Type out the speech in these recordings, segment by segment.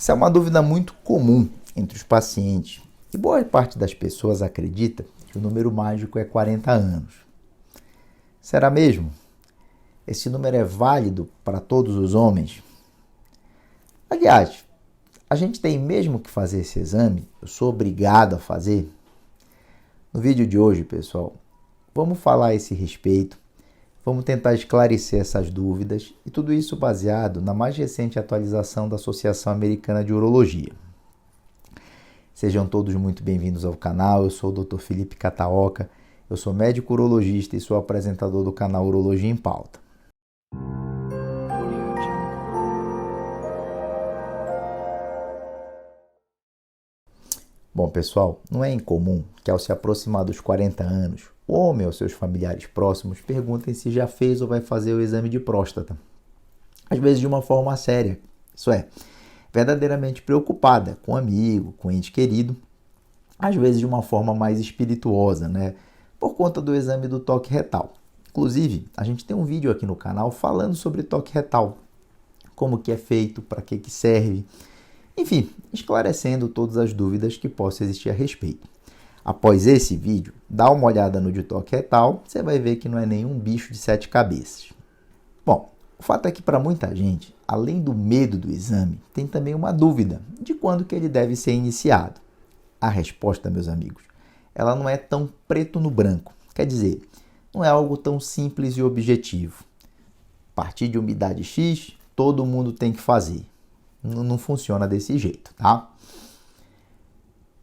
Essa é uma dúvida muito comum entre os pacientes e boa parte das pessoas acredita que o número mágico é 40 anos. Será mesmo? Esse número é válido para todos os homens? Aliás, a gente tem mesmo que fazer esse exame? Eu sou obrigado a fazer? No vídeo de hoje, pessoal, vamos falar a esse respeito, vamos tentar esclarecer essas dúvidas e tudo isso baseado na mais recente atualização da Associação Americana de Urologia. Sejam todos muito bem-vindos ao canal, eu sou o Dr. Felipe Kataoka, eu sou médico urologista e sou apresentador do canal Urologia em Pauta. Bom, pessoal, não é incomum que ao se aproximar dos 40 anos, o homem ou seus familiares próximos perguntem se já fez ou vai fazer o exame de próstata. Às vezes de uma forma séria, isso é, verdadeiramente preocupada com um amigo, com um ente querido, às vezes de uma forma mais espirituosa, né? Por conta do exame do toque retal. Inclusive, a gente tem um vídeo aqui no canal falando sobre toque retal, como que é feito, para que serve, enfim, esclarecendo todas as dúvidas que possam existir a respeito. Após esse vídeo, dá uma olhada no de toque retal, você vai ver que não é nenhum bicho de 7 cabeças. Bom, o fato é que para muita gente, além do medo do exame, tem também uma dúvida de quando que ele deve ser iniciado. A resposta, meus amigos, ela não é tão preto no branco. Quer dizer, não é algo tão simples e objetivo. A partir de uma idade X, todo mundo tem que fazer. Não funciona desse jeito, tá?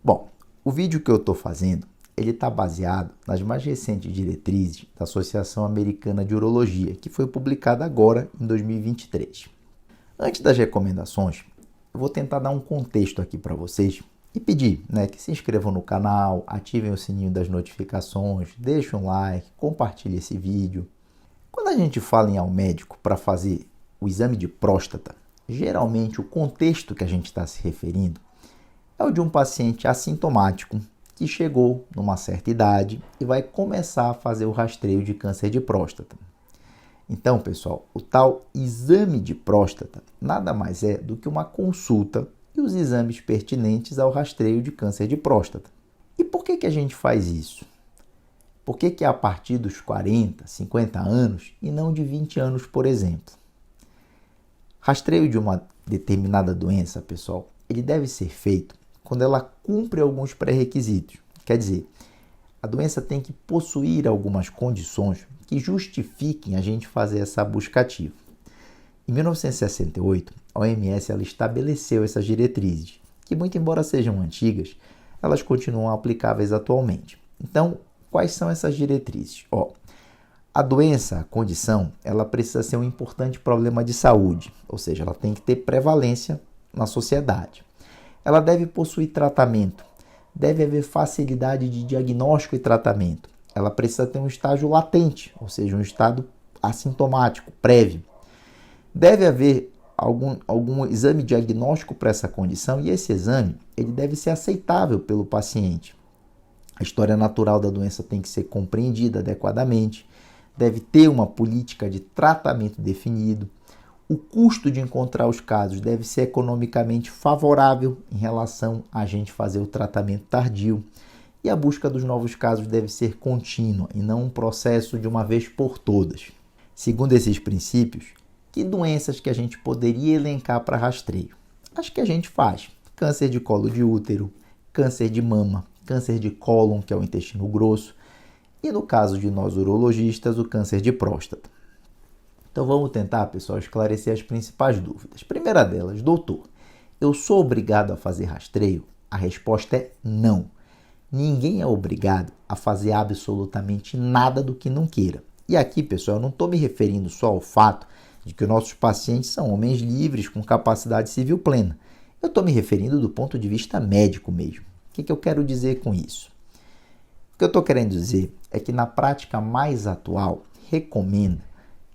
Bom, o vídeo que eu estou fazendo, ele está baseado nas mais recentes diretrizes da Associação Americana de Urologia, que foi publicada agora em 2023. Antes das recomendações, eu vou tentar dar um contexto aqui para vocês e pedir, que se inscrevam no canal, ativem o sininho das notificações, deixem um like, compartilhem esse vídeo. Quando a gente fala em ir ao médico para fazer o exame de próstata, geralmente o contexto que a gente está se referindo é o de um paciente assintomático que chegou numa certa idade e vai começar a fazer o rastreio de câncer de próstata. Então, pessoal, o tal exame de próstata nada mais é do que uma consulta e os exames pertinentes ao rastreio de câncer de próstata. E por que a gente faz isso? Por que é a partir dos 40, 50 anos e não de 20 anos, por exemplo? Rastreio de uma determinada doença, pessoal, ele deve ser feito quando ela cumpre alguns pré-requisitos. Quer dizer, a doença tem que possuir algumas condições que justifiquem a gente fazer essa busca ativa. Em 1968, a OMS ela estabeleceu essas diretrizes, que muito embora sejam antigas, elas continuam aplicáveis atualmente. Então, quais são essas diretrizes? A doença, a condição, ela precisa ser um importante problema de saúde, ou seja, ela tem que ter prevalência na sociedade. Ela deve possuir tratamento, deve haver facilidade de diagnóstico e tratamento. Ela precisa ter um estágio latente, ou seja, um estado assintomático, prévio. Deve haver algum exame diagnóstico para essa condição e esse exame ele deve ser aceitável pelo paciente. A história natural da doença tem que ser compreendida adequadamente. Deve ter uma política de tratamento definido. O custo de encontrar os casos deve ser economicamente favorável em relação a gente fazer o tratamento tardio. E a busca dos novos casos deve ser contínua e não um processo de uma vez por todas. Segundo esses princípios, que doenças que a gente poderia elencar para rastreio? Acho que a gente faz. Câncer de colo de útero, câncer de mama, câncer de cólon, que é o intestino grosso, e no caso de nós urologistas, o câncer de próstata. Então vamos tentar, pessoal, esclarecer as principais dúvidas. Primeira delas, doutor, eu sou obrigado a fazer rastreio? A resposta é não. Ninguém é obrigado a fazer absolutamente nada do que não queira. E aqui, pessoal, eu não estou me referindo só ao fato de que nossos pacientes são homens livres com capacidade civil plena. Eu estou me referindo do ponto de vista médico mesmo. O que eu quero dizer com isso? O que eu estou querendo dizer é que na prática mais atual, recomenda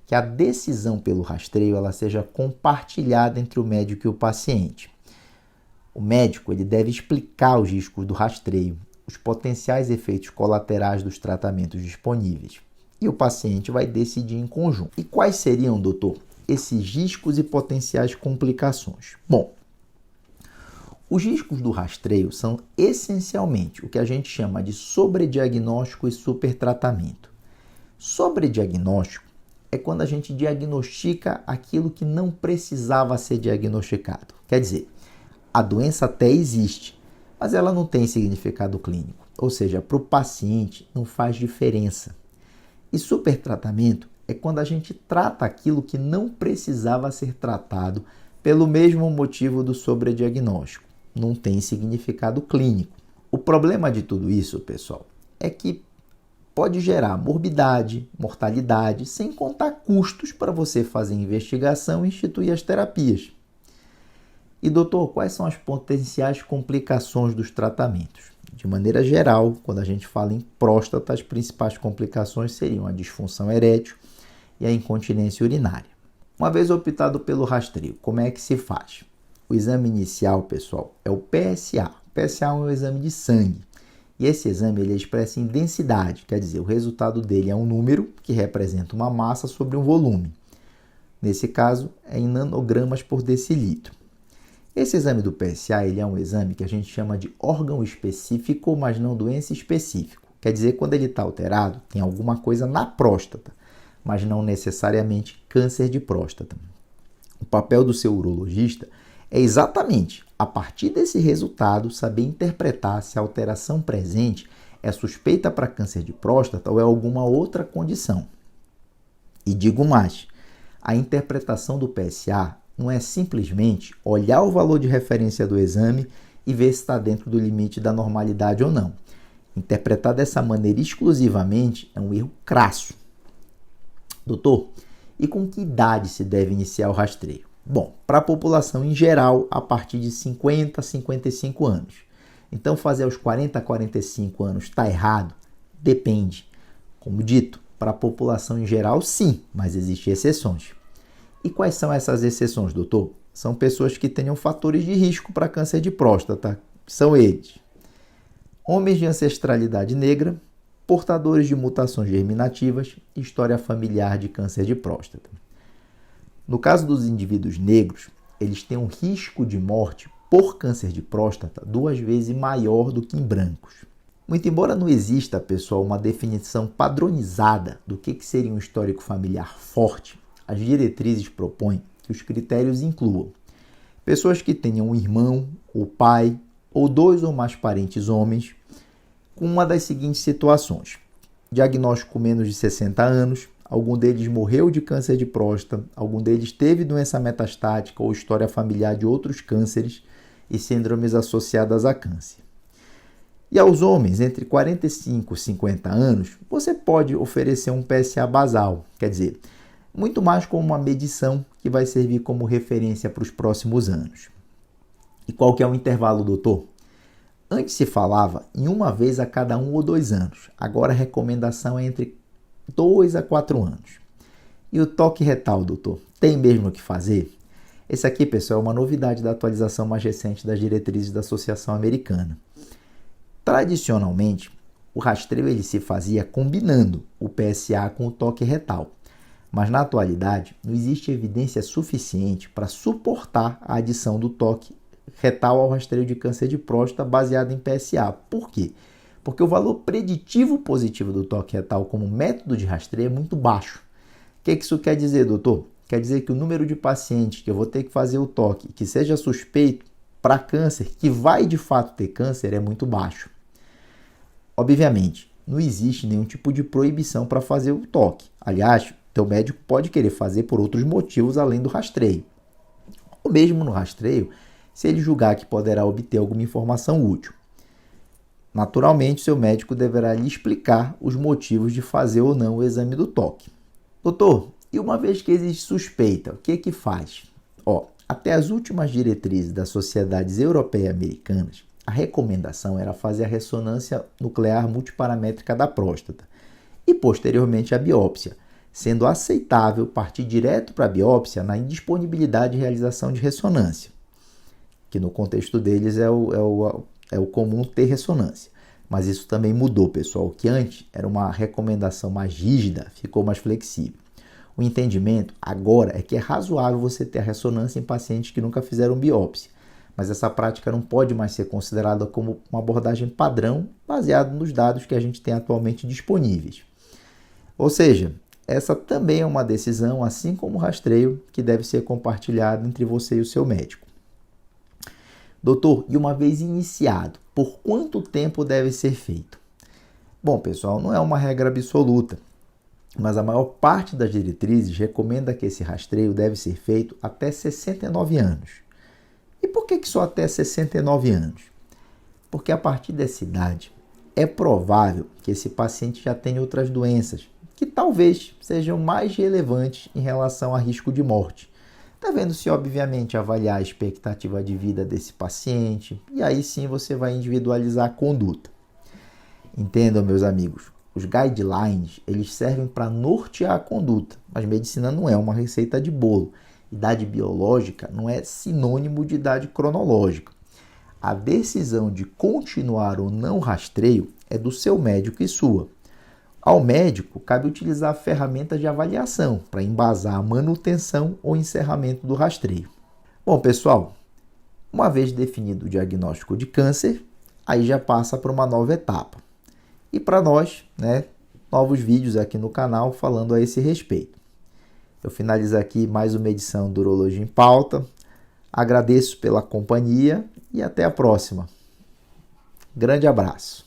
que a decisão pelo rastreio ela seja compartilhada entre o médico e o paciente. O médico ele deve explicar os riscos do rastreio, os potenciais efeitos colaterais dos tratamentos disponíveis. E o paciente vai decidir em conjunto. E quais seriam, doutor, esses riscos e potenciais complicações? Bom, Os riscos do rastreio são essencialmente o que a gente chama de sobrediagnóstico e supertratamento. Sobrediagnóstico é quando a gente diagnostica aquilo que não precisava ser diagnosticado. Quer dizer, a doença até existe, mas ela não tem significado clínico, ou seja, para o paciente não faz diferença. E supertratamento é quando a gente trata aquilo que não precisava ser tratado pelo mesmo motivo do sobrediagnóstico. Não tem significado clínico. O problema de tudo isso, pessoal, é que pode gerar morbidade, mortalidade, sem contar custos para você fazer investigação e instituir as terapias. E, doutor, quais são as potenciais complicações dos tratamentos? De maneira geral, quando a gente fala em próstata, as principais complicações seriam a disfunção erétil e a incontinência urinária. Uma vez optado pelo rastreio, como é que se faz? O exame inicial, pessoal, é o PSA. O PSA é um exame de sangue. E esse exame ele é expresso em densidade, quer dizer, o resultado dele é um número que representa uma massa sobre um volume. Nesse caso, é em nanogramas por decilitro. Esse exame do PSA ele é um exame que a gente chama de órgão específico, mas não doença específico. Quer dizer, quando ele está alterado, tem alguma coisa na próstata, mas não necessariamente câncer de próstata. O papel do seu urologista é exatamente, a partir desse resultado, saber interpretar se a alteração presente é suspeita para câncer de próstata ou é alguma outra condição. E digo mais, a interpretação do PSA não é simplesmente olhar o valor de referência do exame e ver se está dentro do limite da normalidade ou não. Interpretar dessa maneira exclusivamente é um erro crasso. Doutor, e com que idade se deve iniciar o rastreio? Bom, para a população em geral, a partir de 50 a 55 anos. Então, fazer aos 40 a 45 anos está errado? Depende. Como dito, para a população em geral, sim, mas existem exceções. E quais são essas exceções, doutor? São pessoas que tenham fatores de risco para câncer de próstata. São eles: homens de ancestralidade negra, portadores de mutações germinativas e história familiar de câncer de próstata. No caso dos indivíduos negros, eles têm um risco de morte por câncer de próstata 2 vezes maior do que em brancos. Muito embora não exista, pessoal, uma definição padronizada do que seria um histórico familiar forte, as diretrizes propõem que os critérios incluam pessoas que tenham um irmão, ou pai, ou 2 ou mais parentes homens, com uma das seguintes situações: diagnóstico com menos de 60 anos, algum deles morreu de câncer de próstata, algum deles teve doença metastática ou história familiar de outros cânceres e síndromes associadas a câncer. E aos homens entre 45 e 50 anos, você pode oferecer um PSA basal, quer dizer, muito mais como uma medição que vai servir como referência para os próximos anos. E qual que é o intervalo, doutor? Antes se falava em uma vez a cada 1 ou 2 anos. Agora a recomendação é entre 2 a 4 anos. E o toque retal, doutor? Tem mesmo o que fazer? Esse aqui, pessoal, é uma novidade da atualização mais recente das diretrizes da Associação Americana. Tradicionalmente, o rastreio ele se fazia combinando o PSA com o toque retal. Mas na atualidade, não existe evidência suficiente para suportar a adição do toque retal ao rastreio de câncer de próstata baseado em PSA. Por quê? Porque o valor preditivo positivo do toque retal como método de rastreio é muito baixo. O que isso quer dizer, doutor? Quer dizer que o número de pacientes que eu vou ter que fazer o toque, que seja suspeito para câncer, que vai de fato ter câncer, é muito baixo. Obviamente, não existe nenhum tipo de proibição para fazer o toque. Aliás, teu médico pode querer fazer por outros motivos além do rastreio. Ou mesmo no rastreio, se ele julgar que poderá obter alguma informação útil. Naturalmente, seu médico deverá lhe explicar os motivos de fazer ou não o exame do toque. Doutor, e uma vez que existe suspeita, o que faz? Até as últimas diretrizes das sociedades europeias e americanas, a recomendação era fazer a ressonância nuclear multiparamétrica da próstata e, posteriormente, a biópsia, sendo aceitável partir direto para a biópsia na indisponibilidade de realização de ressonância, que no contexto deles é o comum ter ressonância. Mas isso também mudou, pessoal, que antes era uma recomendação mais rígida, ficou mais flexível. O entendimento agora é que é razoável você ter a ressonância em pacientes que nunca fizeram biópsia, mas essa prática não pode mais ser considerada como uma abordagem padrão baseada nos dados que a gente tem atualmente disponíveis. Ou seja, essa também é uma decisão, assim como o rastreio, que deve ser compartilhado entre você e o seu médico. Doutor, e uma vez iniciado, por quanto tempo deve ser feito? Bom, pessoal, não é uma regra absoluta, mas a maior parte das diretrizes recomenda que esse rastreio deve ser feito até 69 anos. E por que só até 69 anos? Porque a partir dessa idade é provável que esse paciente já tenha outras doenças que talvez sejam mais relevantes em relação a risco de morte. Devendo-se, obviamente, avaliar a expectativa de vida desse paciente e aí sim você vai individualizar a conduta. Entendam, meus amigos, os guidelines eles servem para nortear a conduta, mas medicina não é uma receita de bolo. Idade biológica não é sinônimo de idade cronológica. A decisão de continuar ou não rastreio é do seu médico e sua. Ao médico, cabe utilizar ferramentas de avaliação para embasar a manutenção ou encerramento do rastreio. Bom, pessoal, uma vez definido o diagnóstico de câncer, aí já passa para uma nova etapa. E para nós, novos vídeos aqui no canal falando a esse respeito. Eu finalizo aqui mais uma edição do Urologia em Pauta. Agradeço pela companhia e até a próxima. Grande abraço.